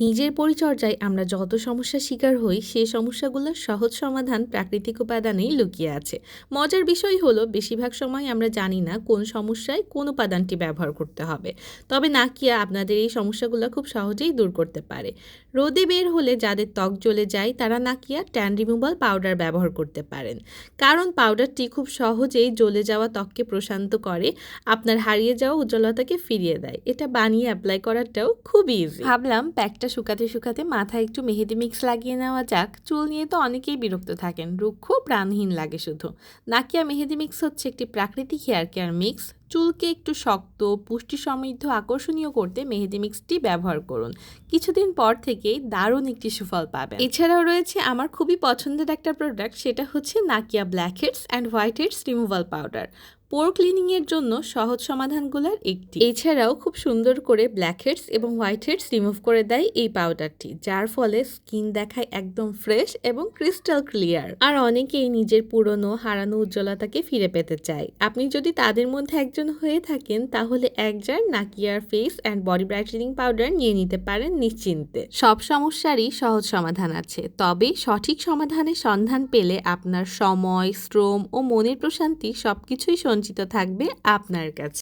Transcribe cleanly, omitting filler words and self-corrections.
নিজের পরিচর্যায় আমরা যত সমস্যার শিকার হই সেই সমস্যাগুলোর সহজ সমাধান প্রাকৃতিক উপাদানেই লুকিয়ে আছে। মজার বিষয় হলো বেশিরভাগ সময় আমরা জানি না কোন সমস্যায় কোন উপাদানটি ব্যবহার করতে হবে। তবে নাকিয়া আপনাদের এই সমস্যাগুলো খুব সহজেই দূর করতে পারে। রোদে বের হলে যাদের ত্বক জ্বলে যায় তারা নাকিয়া ট্যান রিমুভাল পাউডার ব্যবহার করতে পারেন, কারণ পাউডারটি খুব সহজেই জ্বলে যাওয়া ত্বককে প্রশান্ত করে, আপনার হারিয়ে যাওয়া উজ্জ্বলতাকে ফিরিয়ে দেয়। এটা বানিয়ে অ্যাপ্লাই করাটাও খুব ইজি। ভাবলাম প্যাকটা শুকাতে শুকাতে মাথায় একটু মেহেদি মিক্স লাগিয়ে নেওয়া যাক। চুল নিয়ে তো অনেকেই বিরক্ত থাকেন, রুক্ষ প্রাণহীন লাগে শুধু। নাকিয়া মেহেদি মিক্স হচ্ছে একটি প্রাকৃতিক হেয়ার কেয়ার মিক্স। চুলকে একটু শক্ত, পুষ্টি সমৃদ্ধ, আকর্ষণীয় করতে মেহেদি মিক্সটি ব্যবহার করুন। কিছুদিন পর থেকেই দারুণ একটি সুফল পাবেন। এছাড়াও রয়েছে আমার খুবই পছন্দের একটা প্রোডাক্ট, সেটা হচ্ছে নাকিয়া blackheads and whiteheads removal powder. Pore ক্লিনিংয়ের জন্য সহজ সমাধানগুলোর একটি। এছাড়াও খুব সুন্দর করে ব্ল্যাক হেডস এবং হোয়াইট হেডস রিমুভ করে দেয় এই পাউডারটি, যার ফলে স্কিন দেখায় একদম ফ্রেশ এবং ক্রিস্টাল ক্লিয়ার। আর অনেকেই নিজের পুরনো হারানো উজ্জ্বলতাকে ফিরে পেতে চায়। আপনি যদি তাদের মধ্যে একজন হয়ে থাকেন তাহলে এক জার নাকিয়ার face and body brightening powder নিয়ে নিতে পারেন নিশ্চিন্তে। সব সমস্যারই সহজ সমাধান আছে, তবে সঠিক সমাধানের সন্ধান পেলে আপনার সময়, শ্রম ও মনের প্রশান্তি সবকিছুই সঞ্চিত থাকবে আপনার কাছে।